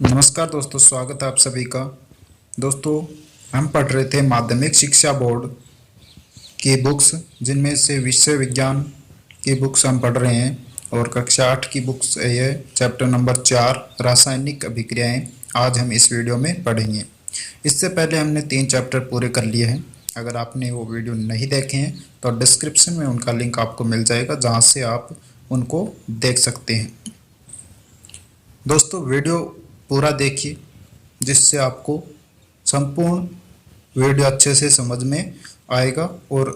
नमस्कार दोस्तों, स्वागत है आप सभी का। दोस्तों, हम पढ़ रहे थे माध्यमिक शिक्षा बोर्ड की बुक्स, जिनमें से विषय विज्ञान की बुक्स हम पढ़ रहे हैं और कक्षा 8 की बुक्स है ये चैप्टर नंबर 4 रासायनिक अभिक्रियाएं। आज हम इस वीडियो में पढ़ेंगे। इससे पहले हमने 3 चैप्टर पूरे कर लिए हैं। अगर आपने वो वीडियो नहीं देखे हैं तो डिस्क्रिप्शन में उनका लिंक आपको मिल जाएगा, जहाँ से आप उनको देख सकते हैं। दोस्तों, वीडियो पूरा देखिए, जिससे आपको संपूर्ण वीडियो अच्छे से समझ में आएगा और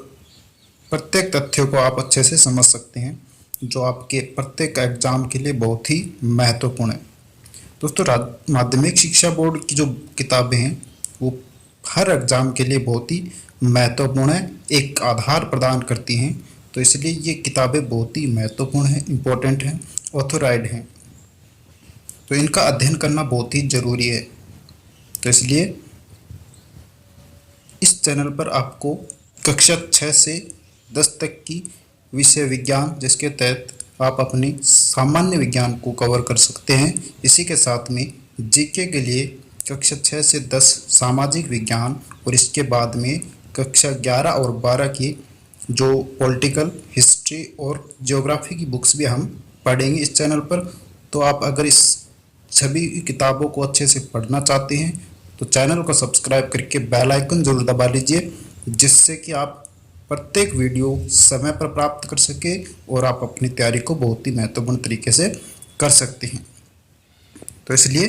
प्रत्येक तथ्यों को आप अच्छे से समझ सकते हैं, जो आपके प्रत्येक एग्जाम के लिए बहुत ही महत्वपूर्ण है। दोस्तों, माध्यमिक शिक्षा बोर्ड की जो किताबें हैं वो हर एग्जाम के लिए बहुत ही महत्वपूर्ण है, एक आधार प्रदान करती हैं। तो इसलिए ये किताबें बहुत ही महत्वपूर्ण हैं, इम्पोर्टेंट हैं, ऑथोराइड हैं, तो इनका अध्ययन करना बहुत ही ज़रूरी है। तो इसलिए इस चैनल पर आपको कक्षा 6 से 10 तक की विषय विज्ञान, जिसके तहत आप अपने सामान्य विज्ञान को कवर कर सकते हैं, इसी के साथ में जीके के लिए कक्षा 6 से 10 सामाजिक विज्ञान और इसके बाद में कक्षा 11 और 12 की जो पॉलिटिकल, हिस्ट्री और ज्योग्राफी की बुक्स भी हम पढ़ेंगे इस चैनल पर। तो आप अगर इस सभी किताबों को अच्छे से पढ़ना चाहते हैं तो चैनल को सब्सक्राइब करके बेल आइकन जरूर दबा लीजिए, जिससे कि आप प्रत्येक वीडियो समय पर प्राप्त कर सके और आप अपनी तैयारी को बहुत ही महत्वपूर्ण तरीके से कर सकते हैं। तो इसलिए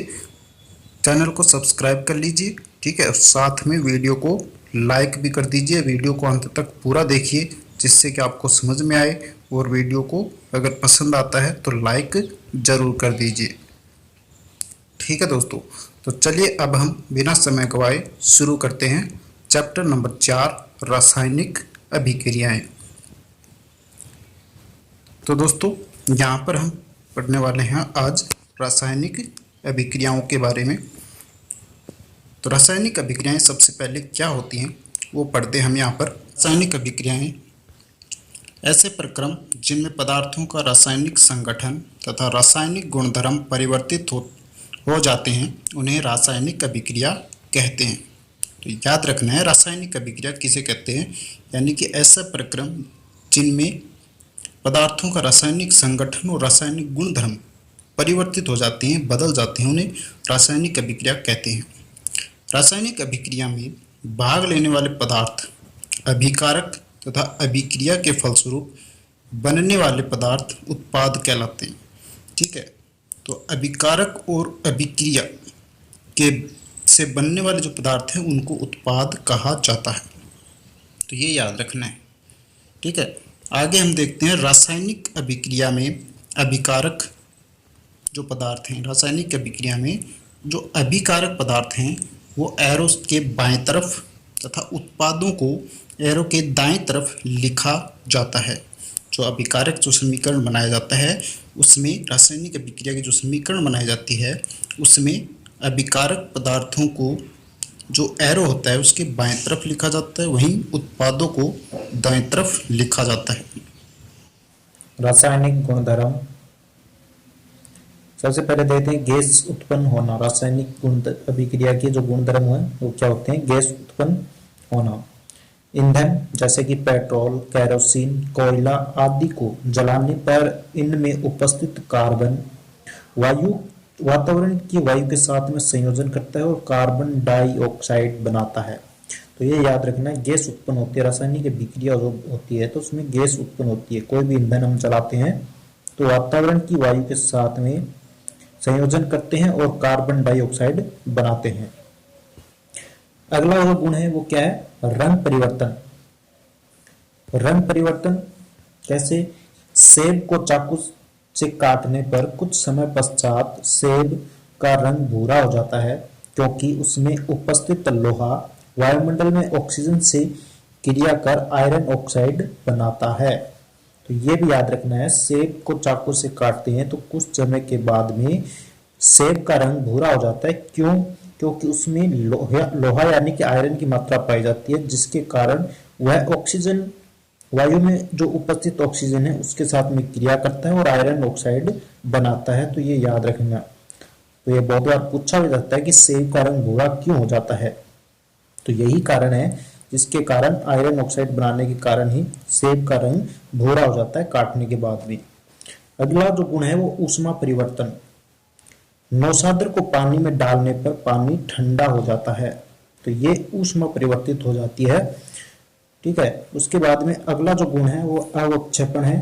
चैनल को सब्सक्राइब कर लीजिए, ठीक है, और साथ में वीडियो को लाइक भी कर दीजिए। वीडियो को अंत तक पूरा देखिए, जिससे कि आपको समझ में आए, और वीडियो को अगर पसंद आता है तो लाइक ज़रूर कर दीजिए। ठीक है दोस्तों, तो चलिए अब हम बिना समय गवाए शुरू करते हैं चैप्टर नंबर 4 रासायनिक अभिक्रियाएं। तो दोस्तों, यहाँ पर हम पढ़ने वाले हैं आज रासायनिक अभिक्रियाओं के बारे में। तो रासायनिक अभिक्रियाएं सबसे पहले क्या होती हैं वो पढ़ते हैं हम यहाँ पर। रासायनिक अभिक्रियाएं ऐसे प्रक्रम जिनमें पदार्थों का रासायनिक संगठन तथा रासायनिक गुणधर्म परिवर्तित हो जाते हैं, उन्हें रासायनिक अभिक्रिया कहते हैं। तो याद रखना है, रासायनिक अभिक्रिया किसे कहते हैं, यानी कि ऐसा प्रक्रम जिनमें पदार्थों का रासायनिक संगठन और रासायनिक गुणधर्म परिवर्तित हो जाते हैं, बदल जाते हैं, उन्हें रासायनिक अभिक्रिया कहते हैं। रासायनिक अभिक्रिया में भाग लेने वाले पदार्थ अभिकारक तथा अभिक्रिया के फलस्वरूप बनने वाले पदार्थ उत्पाद कहलाते हैं। ठीक है, तो अभिकारक और अभिक्रिया के से बनने वाले जो पदार्थ हैं उनको उत्पाद कहा जाता है। तो ये याद रखना है। ठीक है, आगे हम देखते हैं रासायनिक अभिक्रिया में अभिकारक जो पदार्थ हैं। रासायनिक अभिक्रिया में जो अभिकारक पदार्थ हैं वो एरो के बाएं तरफ तथा उत्पादों को एरो के दाएं तरफ लिखा जाता है। जो अभिकारक जो समीकरण बनाया जाता है उसमें, रासायनिक अभिक्रिया की जो समीकरण बनाई जाती है उसमें अभिकारक पदार्थों को जो एरो होता है उसके बाएं तरफ लिखा जाता है, वहीं उत्पादों को दाएं तरफ लिखा जाता है। रासायनिक गुणधर्म सबसे पहले देखते हैं गैस उत्पन्न होना। रासायनिक गुण अभिक्रिया के जो गुणधर्म है वो क्या होते हैं? गैस उत्पन्न होना। ईंधन जैसे कि पेट्रोल, केरोसिन, कोयला आदि को जलाने पर इनमें उपस्थित कार्बन वायु वातावरण की वायु के साथ में संयोजन करता है और कार्बन डाइऑक्साइड बनाता है। तो ये याद रखना है, गैस उत्पन्न होती है। रासायनिक अभिक्रिया जो होती है तो उसमें गैस उत्पन्न होती है। कोई भी ईंधन हम जलाते हैं तो वातावरण की वायु के साथ में संयोजन करते हैं और कार्बन डाइऑक्साइड बनाते हैं। अगला जो गुण है वो क्या है? रंग परिवर्तन। रंग परिवर्तन कैसे? सेब को चाकू से काटने पर कुछ समय पश्चात सेब का रंग भूरा हो जाता है, क्योंकि उसमें उपस्थित लोहा वायुमंडल में ऑक्सीजन से क्रिया कर आयरन ऑक्साइड बनाता है। तो ये भी याद रखना है, सेब को चाकू से काटते हैं तो कुछ समय के बाद में सेब का रंग भूरा हो जाता है। क्यों? क्योंकि उसमें लोहा यानी कि आयरन की मात्रा पाई जाती है, जिसके कारण वह ऑक्सीजन, वायु में जो उपस्थित ऑक्सीजन है उसके साथ में क्रिया करता है और आयरन ऑक्साइड बनाता है। तो ये याद रखना। तो ये बहुत बार पूछा भी जाता है कि सेब का रंग भूरा क्यों हो जाता है। तो यही कारण है जिसके कारण आयरन ऑक्साइड बनाने के कारण ही सेब का रंग भूरा हो जाता है काटने के बाद भी। अगला जो गुण है वो ऊष्मा परिवर्तन। नौशाद्र को पानी में डालने पर पानी ठंडा हो जाता है, तो ये ऊष्मा परिवर्तित हो जाती है। ठीक है, उसके बाद में अगला जो गुण है वो अवक्षेपण है।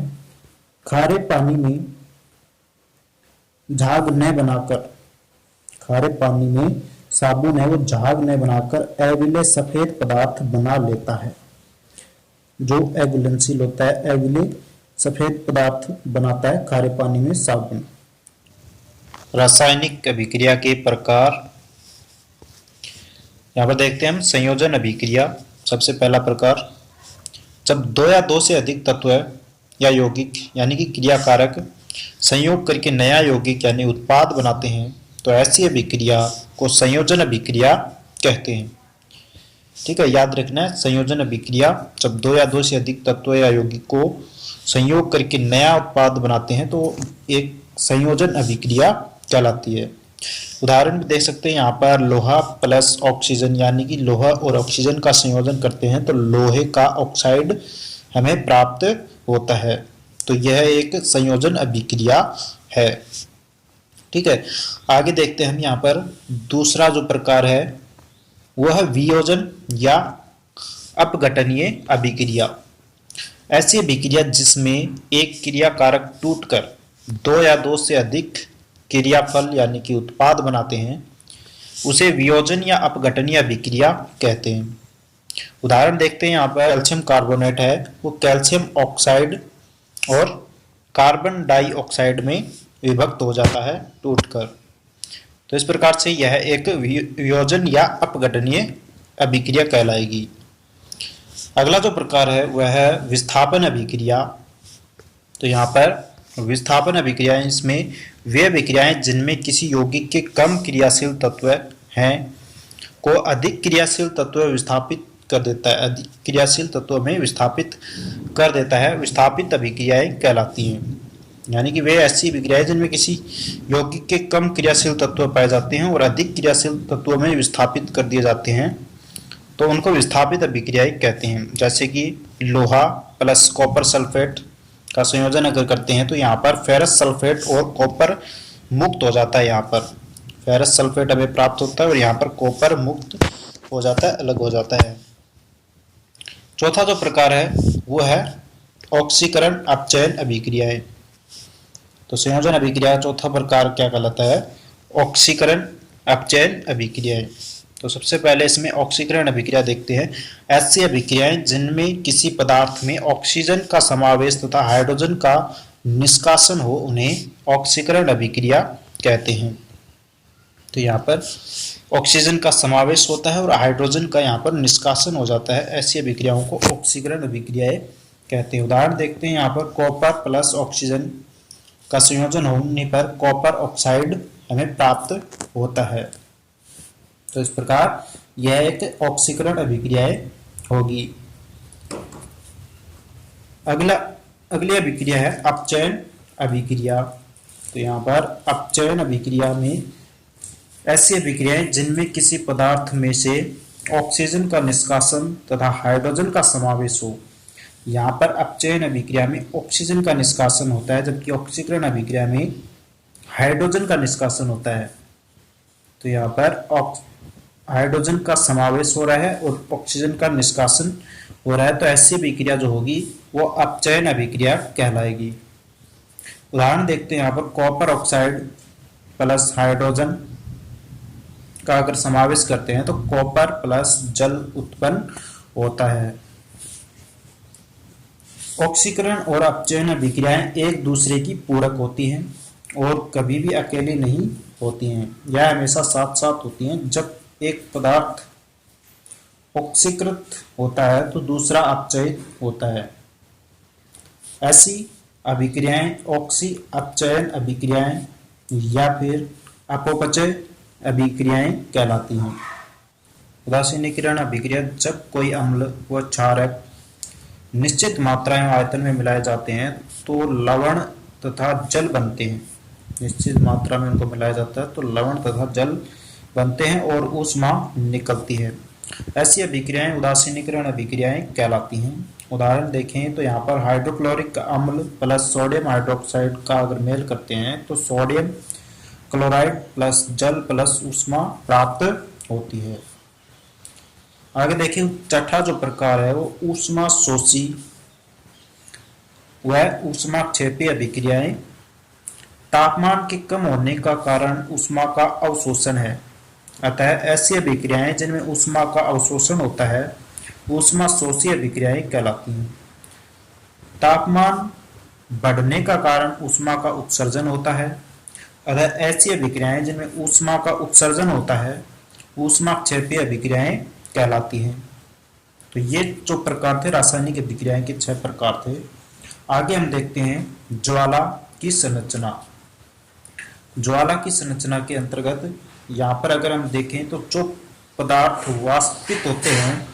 खारे पानी में झाग न बनाकर, खारे पानी में साबुन है वो झाग न बनाकर अविलेय सफेद पदार्थ बना लेता है। जो अघुलनशील होता है अविलेय सफेद पदार्थ बनाता है खारे पानी में साबुन। रासायनिक अभिक्रिया के प्रकार यहाँ पर देखते हैं हम। संयोजन अभिक्रिया, सबसे पहला प्रकार, जब दो या दो से अधिक तत्व या यौगिक यानी कि क्रियाकारक संयोग करके नया यौगिक यानी उत्पाद बनाते हैं तो ऐसी अभिक्रिया को संयोजन अभिक्रिया कहते हैं। ठीक है, याद रखना है, संयोजन अभिक्रिया जब दो या दो से अधिक तत्व या यौगिक को संयोग करके नया उत्पाद बनाते हैं तो एक संयोजन अभिक्रिया कहलाती है। उदाहरण भी देख सकते हैं यहाँ पर, लोहा प्लस ऑक्सीजन यानी कि लोहा और ऑक्सीजन का संयोजन करते हैं तो लोहे का ऑक्साइड हमें प्राप्त होता है। तो यह एक संयोजन अभिक्रिया है। ठीक है, आगे देखते हैं हम यहाँ पर दूसरा जो प्रकार है वह वियोजन या अपघटनीय अभिक्रिया। ऐसी अभिक्रिया जिसमें एक क्रियाकारक टूटकर दो या दो से अधिक क्रियाफल यानी कि उत्पाद बनाते हैं उसे वियोजन या अपघटनीय अभिक्रिया कहते हैं। उदाहरण देखते हैं यहाँ पर, कैल्शियम कार्बोनेट है वो कैल्शियम ऑक्साइड और कार्बन डाइऑक्साइड में विभक्त हो जाता है टूटकर। तो इस प्रकार से यह एक वियोजन या अपघटनीय अभिक्रिया कहलाएगी। अगला जो प्रकार है वह है विस्थापन अभिक्रिया। तो यहाँ पर विस्थापन अभिक्रियाएं, इसमें वे अभिक्रियाएं जिनमें किसी यौगिक के कम क्रियाशील तत्व हैं को अधिक क्रियाशील तत्व विस्थापित कर देता है, अधिक क्रियाशील तत्व में विस्थापित कर देता है, विस्थापित अभिक्रियाएं कहलाती हैं। यानी कि वे ऐसी अभिक्रियाएं जिनमें किसी यौगिक के कम क्रियाशील तत्व पाए जाते हैं और अधिक क्रियाशील तत्वों में विस्थापित कर दिए जाते हैं तो उनको विस्थापित अभिक्रियाएं कहते हैं। जैसे कि लोहा प्लस कॉपर सल्फेट का संयोजन अगर करते हैं तो यहाँ पर फेरस सल्फेट और कॉपर मुक्त हो जाता है। यहाँ पर फेरस सल्फेट हमें प्राप्त होता है और यहाँ पर कॉपर मुक्त हो जाता है, अलग हो जाता है। चौथा जो प्रकार है वो है ऑक्सीकरण अपचयन अभिक्रियाएं। तो संयोजन अभिक्रिया चौथा प्रकार क्या कहलाता है, ऑक्सीकरण अपचयन अभिक्रियाएं। तो सबसे पहले इसमें ऑक्सीकरण अभिक्रिया देखते हैं। ऐसी अभिक्रियाएं जिनमें किसी पदार्थ में ऑक्सीजन का समावेश तथा हाइड्रोजन का निष्कासन हो उन्हें ऑक्सीकरण अभिक्रिया कहते हैं। तो यहाँ पर ऑक्सीजन का समावेश होता है और हाइड्रोजन का यहाँ पर निष्कासन हो जाता है, ऐसी अभिक्रियाओं को ऑक्सीकरण अभिक्रियाएं कहते हैं। उदाहरण देखते हैं यहाँ पर, कॉपर प्लस ऑक्सीजन का संयोजन होने पर कॉपर ऑक्साइड हमें प्राप्त होता है। तो इस प्रकार यह एक ऑक्सीकरण अभिक्रियाएं होगी। अगली अभिक्रिया है अपचयन अभिक्रिया। तो यहाँ पर अपचयन अभिक्रिया में ऐसी अभिक्रियाएं जिनमें किसी पदार्थ में से ऑक्सीजन का निष्कासन तथा हाइड्रोजन का समावेश हो। यहाँ पर अपचयन अभिक्रिया में ऑक्सीजन का निष्कासन होता है जबकि ऑक्सीकरण अभिक्रिया में हाइड्रोजन का निष्कासन होता है। तो यहाँ पर हाइड्रोजन का समावेश हो रहा है और ऑक्सीजन का निष्कासन हो रहा है, तो ऐसी अभिक्रिया जो होगी वो अपचयन अभिक्रिया कहलाएगी। उदाहरण देखते हैं यहाँ पर, कॉपर ऑक्साइड प्लस हाइड्रोजन का अगर समावेश करते हैं तो कॉपर प्लस जल उत्पन्न होता है। ऑक्सीकरण और अपचयन अभिक्रियाएं एक दूसरे की पूरक होती हैं और कभी भी अकेली नहीं होती हैं, यह हमेशा साथ साथ होती हैं। जब एक पदार्थ ऑक्सीकृत होता है तो दूसरा अपचयित होता है। ऐसी अभिक्रियाएं ऑक्सी अपचयन अभिक्रियाएं या फिर अपचय अभिक्रियाएं कहलाती हैं। उदासीनीकरण अभिक्रिया, जब कोई अम्ल व क्षारक निश्चित मात्रा एवं आयतन में मिलाए जाते हैं तो लवण तथा जल बनते हैं। निश्चित मात्रा में उनको मिलाया जाता है तो लवण तथा जल बनते हैं और ऊष्मा निकलती है। ऐसी अभिक्रियाएं उदासीनीकरण अभिक्रियाएं कहलाती हैं। उदाहरण देखें तो यहाँ पर हाइड्रोक्लोरिक अम्ल प्लस सोडियम हाइड्रोक्साइड का अगर मेल करते हैं तो सोडियम क्लोराइड प्लस जल प्लस ऊष्मा प्राप्त होती है। आगे देखिए छठा जो प्रकार है वो ऊष्मा शोषी वह ऊष्माक्षेपी अभिक्रियाएं। तापमान के कम होने का कारण ऊष्मा का अवशोषण है, अतः ऐसी अभिक्रियाएं जिनमें ऊष्मा का अवशोषण होता है ऊष्मा शोषी अभिक्रियाएं कहलाती हैं। तापमान बढ़ने का कारण ऊष्मा का उत्सर्जन होता है, अतः ऐसी अभिक्रियाएं जिनमें ऊष्मा का उत्सर्जन होता है ऊष्माक्षेपी अभिक्रियाएं कहलाती हैं। तो ये जो प्रकार थे रासायनिक अभिक्रियाएं के 6 प्रकार थे। आगे हम देखते हैं ज्वाला की संरचना। ज्वाला की संरचना के अंतर्गत यहाँ पर अगर हम देखें तो जो पदार्थ वाष्पित होते हैं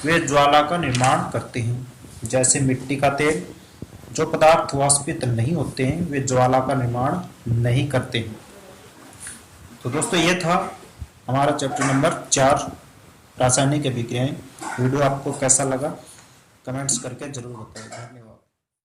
वे ज्वाला का निर्माण करते हैं, जैसे मिट्टी का तेल। जो पदार्थ वाष्पित नहीं होते हैं वे ज्वाला का निर्माण नहीं करते हैं। तो दोस्तों ये था हमारा चैप्टर नंबर 4 रासायनिक अभिक्रियाएं। वीडियो आपको कैसा लगा कमेंट्स करके जरूर बताएं। धन्यवाद।